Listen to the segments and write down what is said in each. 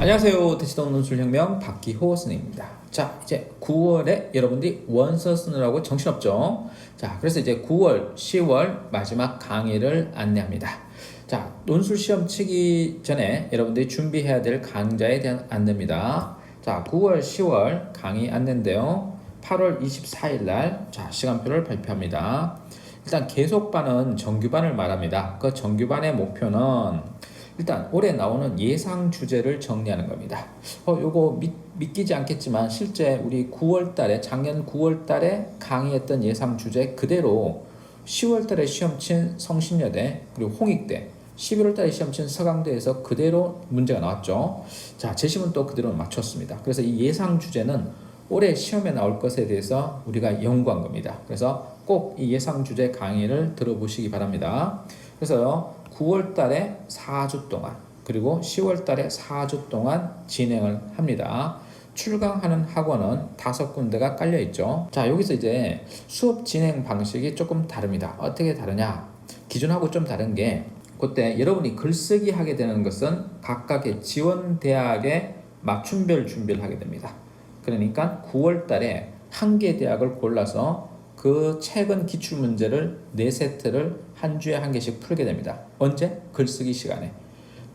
안녕하세요. 대치동 논술혁명 박기호 선생님입니다. 자, 이제 9월에 여러분들이 원서 쓰느라고 정신없죠? 자, 그래서 이제 9월, 10월 마지막 강의를 안내합니다. 자, 논술 시험 치기 전에 여러분들이 준비해야 될 강좌에 대한 안내입니다. 자, 9월, 10월 강의 안내인데요. 8월 24일 날, 자, 시간표를 발표합니다. 일단 계속반은 정규반을 말합니다. 그 정규반의 목표는 일단 올해 나오는 예상 주제를 정리하는 겁니다. 요거 믿기지 않겠지만 실제 우리 9월 달에 작년 9월 달에 강의했던 예상 주제 그대로 10월 달에 시험 친 성신여대 그리고 홍익대 11월 달에 시험 친 서강대에서 그대로 문제가 나왔죠. 자, 제시문 또 그대로 맞췄습니다. 그래서 이 예상 주제는 올해 시험에 나올 것에 대해서 우리가 연구한 겁니다. 그래서 꼭 이 예상 주제 강의를 들어보시기 바랍니다. 그래서요. 9월 달에 4주 동안 그리고 10월 달에 4주 동안 진행을 합니다. 출강하는 학원은 5군데가 깔려 있죠. 자, 여기서 이제 수업 진행 방식이 조금 다릅니다. 어떻게 다르냐? 기존하고 좀 다른 게 그때 여러분이 글쓰기 하게 되는 것은 각각의 지원 대학에 맞춤별 준비를 하게 됩니다. 그러니까 9월 달에 한 개 대학을 골라서 그 최근 기출문제를 4세트를 한 주에 한 개씩 풀게 됩니다. 언제? 글쓰기 시간에.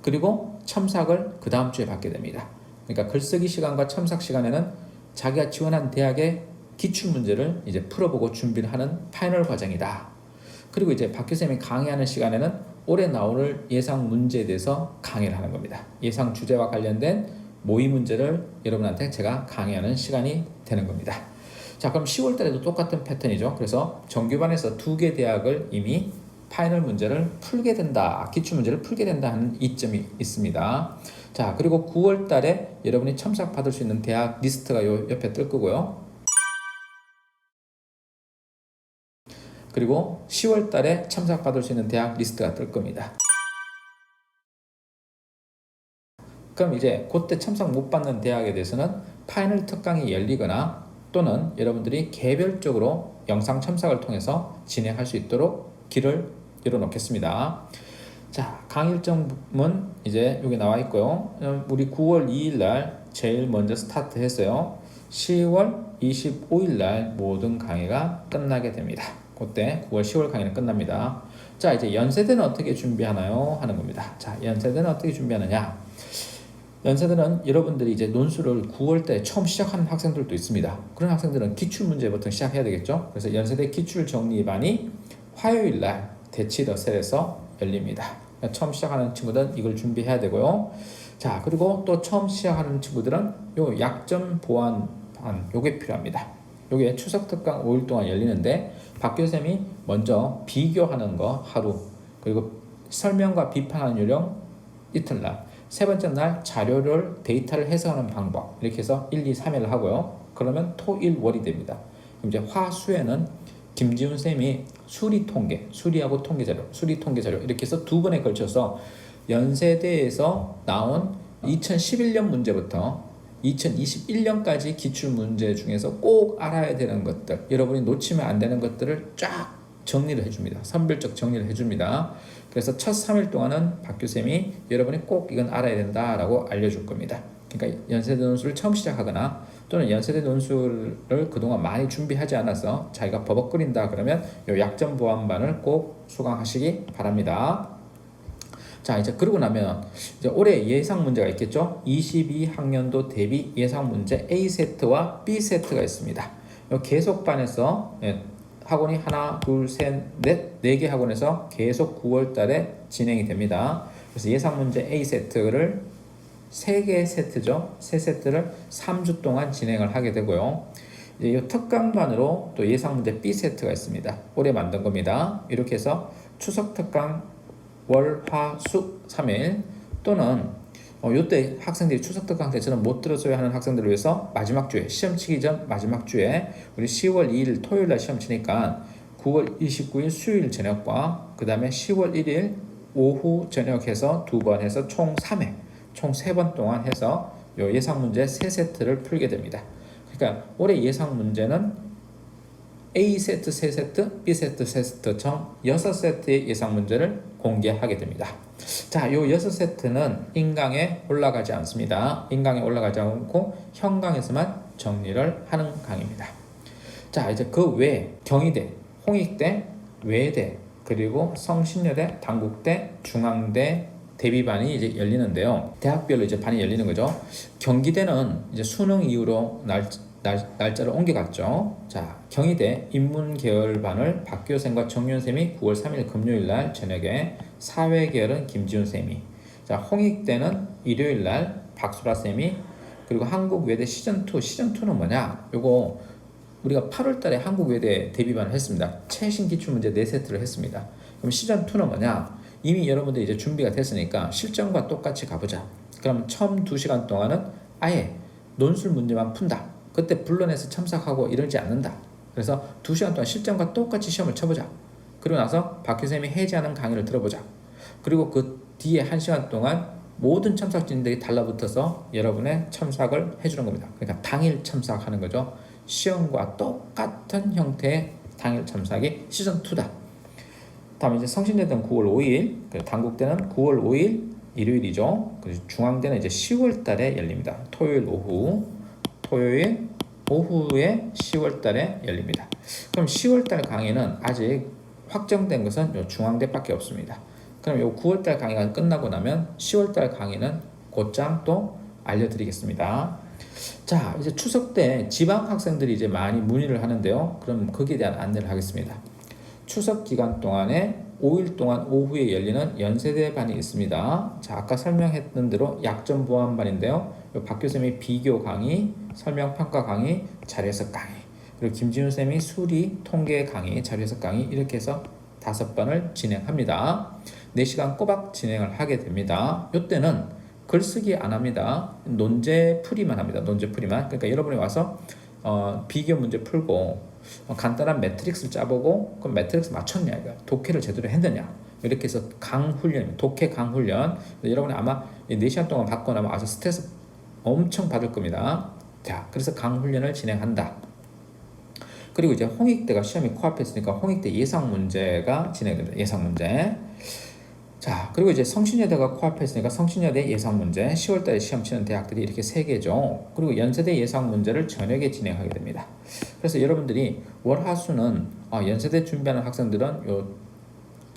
그리고 첨삭을 그 다음 주에 받게 됩니다. 그러니까 글쓰기 시간과 첨삭 시간에는 자기가 지원한 대학의 기출문제를 이제 풀어보고 준비를 하는 파이널 과정이다. 그리고 이제 박 교수님이 강의하는 시간에는 올해 나올 예상 문제에 대해서 강의를 하는 겁니다. 예상 주제와 관련된 모의 문제를 여러분한테 제가 강의하는 시간이 되는 겁니다. 자, 그럼 10월 달에도 똑같은 패턴이죠. 그래서 정규반에서 2개 대학을 이미 파이널 문제를 풀게 된다, 기출 문제를 풀게 된다 하는 이점이 있습니다. 자, 그리고 9월 달에 여러분이 첨삭 받을 수 있는 대학 리스트가 요 옆에 뜰 거고요. 그리고 10월 달에 첨삭 받을 수 있는 대학 리스트가 뜰 겁니다. 그럼 이제 그때 첨삭 못 받는 대학에 대해서는 파이널 특강이 열리거나 또는 여러분들이 개별적으로 영상 첨삭을 통해서 진행할 수 있도록 길을 열어놓겠습니다. 자, 강의 일정은 이제 여기 나와 있고요. 우리 9월 2일 날 제일 먼저 스타트 했어요. 10월 25일 날 모든 강의가 끝나게 됩니다. 그때 9월 10월 강의는 끝납니다. 자, 이제 연세대는 어떻게 준비하나요? 하는 겁니다. 자, 연세대는 어떻게 준비하느냐? 연세대는 여러분들이 이제 논술을 9월 때 처음 시작하는 학생들도 있습니다. 그런 학생들은 기출문제부터 시작해야 되겠죠. 그래서 연세대 기출정리반이 화요일 날 대치더셀에서 열립니다. 그러니까 처음 시작하는 친구들은 이걸 준비해야 되고요. 자, 그리고 또 처음 시작하는 친구들은 요 약점 보완반 요게 필요합니다. 요게 추석 특강 5일 동안 열리는데 박 교수님이 먼저 비교하는 거 하루, 그리고 설명과 비판하는 요령 이틀날, 세 번째 날 자료를 데이터를 해석하는 방법 이렇게 해서 1, 2, 3회를 하고요. 그러면 토, 일, 월이 됩니다. 그럼 이제 화, 수에는 김지훈 쌤이 수리하고 통계자료, 수리 통계자료 이렇게 해서 2번에 걸쳐서 연세대에서 나온 2011년 문제부터 2021년까지 기출문제 중에서 꼭 알아야 되는 것들, 여러분이 놓치면 안 되는 것들을 쫙 정리를 해줍니다. 선별적 정리를 해줍니다. 그래서 첫 3일 동안은 박 교수님이 여러분이 꼭 이건 알아야 된다라고 알려줄 겁니다. 그러니까 연세대 논술을 처음 시작하거나 또는 연세대 논술을 그동안 많이 준비하지 않아서 자기가 버벅거린다 그러면 이 약점 보완반을 꼭 수강하시기 바랍니다. 자, 이제 그러고 나면 이제 올해 예상 문제가 있겠죠. 22학년도 대비 예상 문제 A세트와 B세트가 있습니다. 계속반에서 학원이 하나, 둘, 셋, 넷, 4개 학원에서 계속 9월 달에 진행이 됩니다. 그래서 예상 문제 A세트를 3개 세트죠. 3세트를 3주 동안 진행을 하게 되고요. 이제 이 특강반으로 또 예상 문제 B세트가 있습니다. 올해 만든 겁니다. 이렇게 해서 추석 특강 월, 화, 수 3일 또는 요때 학생들이 추석 특강 때처럼 못 들었어야 하는 학생들을 위해서 마지막 주에 시험 치기 전 마지막 주에 우리 10월 2일 토요일 날 시험 치니까 9월 29일 수요일 저녁과 그 다음에 10월 1일 오후 저녁해서 2번 해서 총 3회 총 3번 동안 해서 요 예상 문제 3세트를 풀게 됩니다. 그러니까 올해 예상 문제는 A 세트 3세트, B 세트 3세트 총 6세트의 예상 문제를 공개하게 됩니다. 자, 요 6세트는 인강에 올라가지 않습니다. 인강에 올라가지 않고 현강에서만 정리를 하는 강의입니다. 자, 이제 그 외에 경희대, 홍익대, 외대, 그리고 성신여대, 단국대, 중앙대, 대비반이 이제 열리는데요. 대학별로 이제 반이 열리는 거죠. 경기대는 이제 수능 이후로 날짜를 옮겨갔죠. 자, 경희대 인문계열반을 박교생과 정윤쌤이 9월 3일 금요일날 저녁에, 사회계열은 김지훈쌤이, 자, 홍익대는 일요일날 박수라쌤이, 그리고 한국외대 시즌2, 시즌2는 뭐냐? 요거 우리가 8월달에 한국외대 대비반을 했습니다. 최신 기출문제 4세트를 했습니다. 그럼 시즌2는 뭐냐? 이미 여러분들 이제 준비가 됐으니까 실전과 똑같이 가보자. 그럼 처음 2시간 동안은 아예 논술 문제만 푼다. 그때 불러내서 참석하고 이러지 않는다. 그래서 2시간 동안 실전과 똑같이 시험을 쳐보자. 그리고 나서 박교쌤이 해제하는 강의를 들어보자. 그리고 그 뒤에 1시간 동안 모든 참석진들이 달라붙어서 여러분의 참석을 해주는 겁니다. 그러니까 당일 참석하는 거죠. 시험과 똑같은 형태의 당일 참석이 시즌2다. 다음 이제 성신여대는 9월 5일, 단국대는 9월 5일 일요일이죠. 그래서 중앙대는 이제 10월 달에 열립니다. 토요일 오후에 10월 달에 열립니다. 그럼 10월 달 강의는 아직 확정된 것은 요 중앙대밖에 없습니다. 그럼 요 9월 달 강의가 끝나고 나면 10월 달 강의는 곧장 또 알려드리겠습니다. 자, 이제 추석 때 지방 학생들이 이제 많이 문의를 하는데요. 그럼 거기에 대한 안내를 하겠습니다. 추석 기간 동안에 5일 동안 오후에 열리는 연세대반이 있습니다. 자, 아까 설명했던 대로 약점 보완반인데요. 박교쌤이 비교 강의, 설명 평가 강의, 자료해석 강의, 그리고 김지훈 쌤이 수리 통계 강의, 자료해석 강의, 이렇게 해서 5번을 진행합니다. 4시간 꼬박 진행을 하게 됩니다. 이때는 글쓰기 안 합니다. 논제 풀이만 합니다. 논제 풀이만. 그러니까 여러분이 와서 비교 문제 풀고 간단한 매트릭스를 짜보고 그 매트릭스 맞췄냐, 이거 독해를 제대로 했느냐, 이렇게 해서 강훈련, 독해 강훈련. 여러분이 아마 4시간 동안 받고 나면 아주 스트레스 엄청 받을 겁니다. 자, 그래서 강훈련을 진행한다. 그리고 이제 홍익대가 시험이 코앞에 있으니까 홍익대 예상 문제가 진행됩니다. 예상 문제. 자, 그리고 이제 성신여대가 코앞에 있으니까 성신여대 예상 문제, 10월달에 시험 치는 대학들이 이렇게 3개죠. 그리고 연세대 예상 문제를 저녁에 진행하게 됩니다. 그래서 여러분들이 월화수는 연세대 준비하는 학생들은 요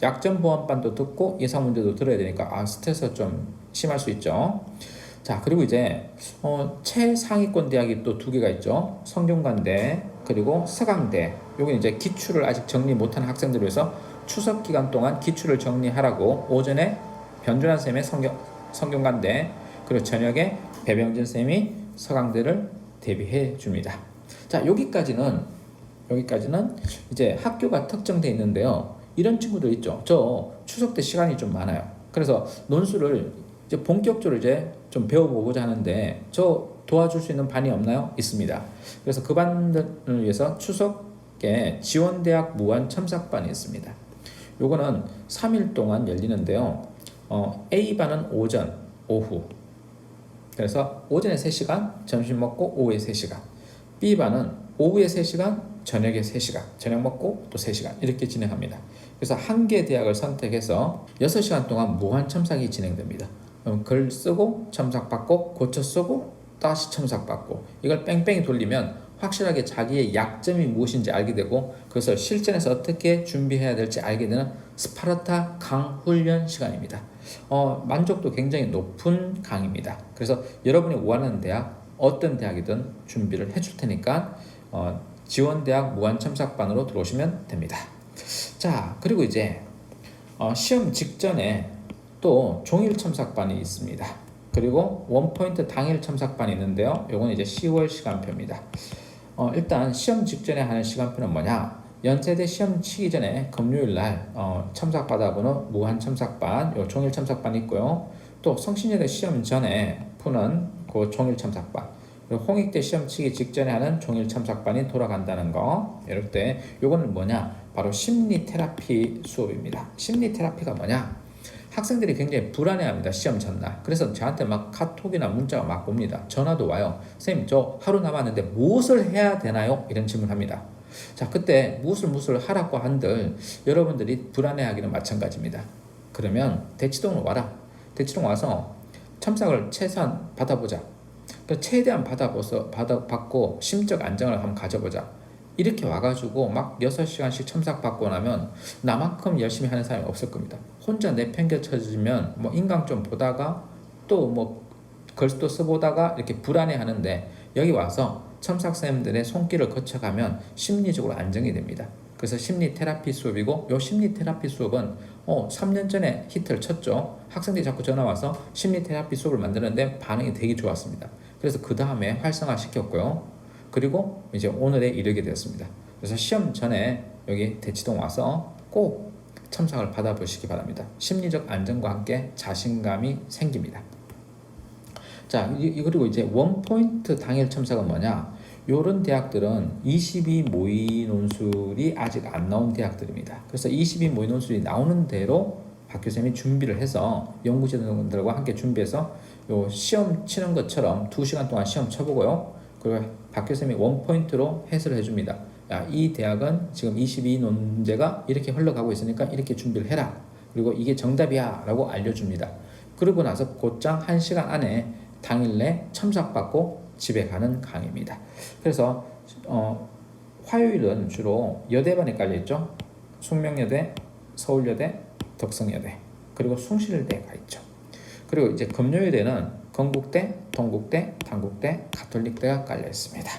약점 보완반도 듣고 예상 문제도 들어야 되니까 스트레스가 좀 심할 수 있죠. 자, 그리고 이제 최상위권 대학이 또 2개가 있죠. 성균관대 그리고 서강대. 여기 이제 기출을 아직 정리 못한 학생들을 위해서 추석 기간 동안 기출을 정리하라고 오전에 변준환 쌤의 성균관대, 그리고 저녁에 배병진 쌤이 서강대를 대비해 줍니다. 자, 여기까지는 이제 학교가 특정돼 있는데요. 이런 친구들 있죠. 저 추석 때 시간이 좀 많아요. 그래서 논술을 이제 본격적으로 이제 좀 배워보고자 하는데 저 도와줄 수 있는 반이 없나요? 있습니다. 그래서 그 반들을 위해서 추석에 지원대학 무한 첨삭반이 있습니다. 요거는 3일 동안 열리는데요. A반은 오전, 오후. 그래서 오전에 3시간, 점심 먹고 오후에 3시간. B반은 오후에 3시간, 저녁에 3시간. 저녁 먹고 또 3시간. 이렇게 진행합니다. 그래서 한 개 대학을 선택해서 6시간 동안 무한 첨삭이 진행됩니다. 글 쓰고 첨삭받고 고쳐 쓰고 다시 첨삭받고, 이걸 뺑뺑이 돌리면 확실하게 자기의 약점이 무엇인지 알게 되고 그것을 실전에서 어떻게 준비해야 될지 알게 되는 스파르타 강훈련 시간입니다. 만족도 굉장히 높은 강의입니다. 그래서 여러분이 원하는 대학, 어떤 대학이든 준비를 해줄 테니까 지원대학 무한첨삭반으로 들어오시면 됩니다. 자, 그리고 이제 시험 직전에 또 종일 첨삭반이 있습니다. 그리고 원포인트 당일 첨삭반이 있는데요. 요건 이제 10월 시간표입니다. 일단 시험 직전에 하는 시간표는 뭐냐? 연세대 시험 치기 전에 금요일날 첨삭받아보는 무한 첨삭반, 요 종일 첨삭반이 있고요. 또 성신여대 시험 전에 푸는 그 종일 첨삭반, 그리고 홍익대 시험 치기 직전에 하는 종일 첨삭반이 돌아간다는 거. 이럴 때 요거는 뭐냐? 바로 심리 테라피 수업입니다. 심리 테라피가 뭐냐? 학생들이 굉장히 불안해합니다. 시험 전날. 그래서 저한테 막 카톡이나 문자가 막 옵니다. 전화도 와요. 선생님, 저 하루 남았는데 무엇을 해야 되나요? 이런 질문을 합니다. 자, 그때 무술 하라고 한들 여러분들이 불안해하기는 마찬가지입니다. 그러면 대치동으로 와라. 대치동 와서 첨삭을 최소한 받아보자. 그러니까 최대한 받고 심적 안정을 한번 가져보자. 이렇게 와가지고 막 6시간씩 첨삭 받고 나면 나만큼 열심히 하는 사람이 없을 겁니다. 혼자 내팽개쳐지면 뭐 인강 좀 보다가 또 뭐 글도 써보다가 이렇게 불안해 하는데, 여기 와서 첨삭쌤들의 손길을 거쳐가면 심리적으로 안정이 됩니다. 그래서 심리 테라피 수업이고, 요 심리 테라피 수업은 3년 전에 히트를 쳤죠. 학생들이 자꾸 전화 와서 심리 테라피 수업을 만드는데 반응이 되게 좋았습니다. 그래서 그 다음에 활성화 시켰고요. 그리고 이제 오늘에 이르게 되었습니다. 그래서 시험 전에 여기 대치동 와서 꼭 첨삭을 받아보시기 바랍니다. 심리적 안정과 함께 자신감이 생깁니다. 자, 그리고 이제 원포인트 당일 첨삭은 뭐냐? 요런 대학들은 22 모의 논술이 아직 안 나온 대학들입니다. 그래서 22 모의 논술이 나오는 대로 박 교수님이 준비를 해서 연구진들과 함께 준비해서 요 시험 치는 것처럼 2시간 동안 시험 쳐보고요. 그리고 박 교수님이 원포인트로 해설을 해줍니다. 야, 이 대학은 지금 22 논제가 이렇게 흘러가고 있으니까 이렇게 준비를 해라. 그리고 이게 정답이야 라고 알려줍니다. 그러고 나서 곧장 1시간 안에 당일내 첨삭받고 집에 가는 강의입니다. 그래서 화요일은 주로 여대반에 깔려있죠. 숙명여대, 서울여대, 덕성여대, 그리고 숭실대가 있죠. 그리고 이제 금요일에는 건국대, 동국대, 단국대, 가톨릭대가 깔려 있습니다.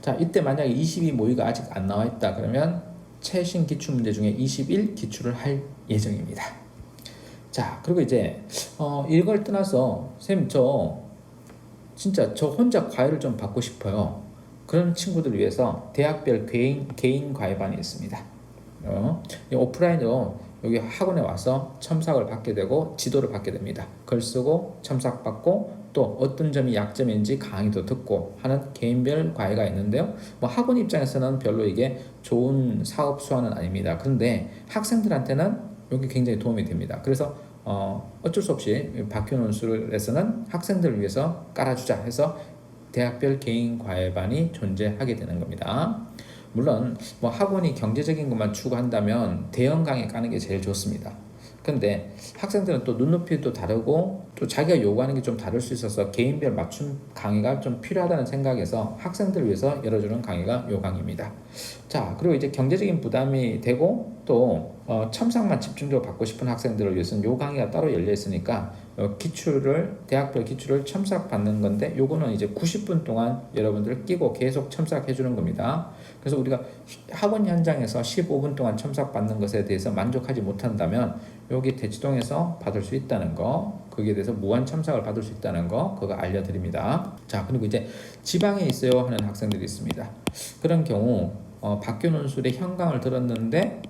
자, 이때 만약에 22 모의가 아직 안 나와 있다 그러면 최신 기출문제 중에 21 기출을 할 예정입니다. 자, 그리고 이제 이걸 떠나서 쌤 진짜 저 혼자 과외를 좀 받고 싶어요. 그런 친구들을 위해서 대학별 개인 과외반이 있습니다. 오프라인으로 여기 학원에 와서 첨삭을 받게 되고 지도를 받게 됩니다. 글 쓰고 첨삭 받고 또 어떤 점이 약점인지 강의도 듣고 하는 개인별 과외가 있는데요. 뭐 학원 입장에서는 별로 이게 좋은 사업 수완은 아닙니다. 그런데 학생들한테는 여기 굉장히 도움이 됩니다. 그래서 어쩔 수 없이 박교 논술에서는 학생들을 위해서 깔아주자 해서 대학별 개인 과외반이 존재하게 되는 겁니다. 물론 뭐 학원이 경제적인 것만 추구한다면 대형 강의 까는 게 제일 좋습니다. 근데 학생들은 또 눈높이도 다르고 또 자기가 요구하는 게 좀 다를 수 있어서 개인별 맞춤 강의가 좀 필요하다는 생각에서 학생들을 위해서 열어주는 강의가 요 강의입니다. 자, 그리고 이제 경제적인 부담이 되고 또 첨삭만 집중적으로 받고 싶은 학생들을 위해서는 요 강의가 따로 열려 있으니까 대학별 기출을 첨삭 받는 건데, 요거는 이제 90분 동안 여러분들 끼고 계속 첨삭해 주는 겁니다. 그래서 우리가 학원 현장에서 15분 동안 첨삭 받는 것에 대해서 만족하지 못한다면 여기 대치동에서 받을 수 있다는 거, 거기에 대해서 무한 첨삭을 받을 수 있다는 거, 그거 알려드립니다. 자, 그리고 이제 지방에 있어요 하는 학생들이 있습니다. 그런 경우 박교 논술의 현강을 들었는데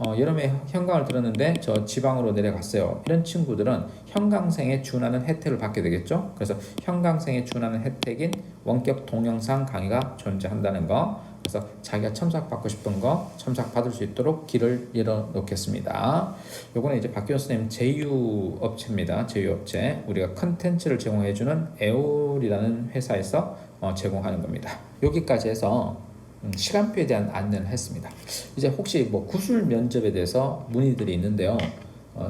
여름에 현강을 들었는데 저 지방으로 내려갔어요. 이런 친구들은 현강생에 준하는 혜택을 받게 되겠죠. 그래서 현강생에 준하는 혜택인 원격 동영상 강의가 존재한다는 거, 그래서 자기가 첨삭 받고 싶은 거 첨삭 받을 수 있도록 길을 열어 놓겠습니다. 요거는 이제 박교 선생님 제휴업체입니다. 제휴업체. 우리가 컨텐츠를 제공해주는 에올이라는 회사에서 제공하는 겁니다. 여기까지 해서 시간표에 대한 안내를 했습니다. 이제 혹시 뭐 구술 면접에 대해서 문의들이 있는데요.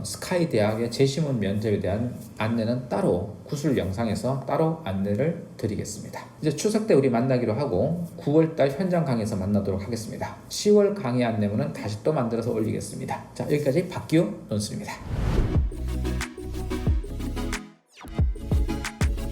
스카이 대학의 재시문 면접에 대한 안내는 따로 구술 영상에서 따로 안내를 드리겠습니다. 이제 추석 때 우리 만나기로 하고 9월달 현장 강의에서 만나도록 하겠습니다. 10월 강의 안내문은 다시 또 만들어서 올리겠습니다. 자, 여기까지 박기우 논술입니다.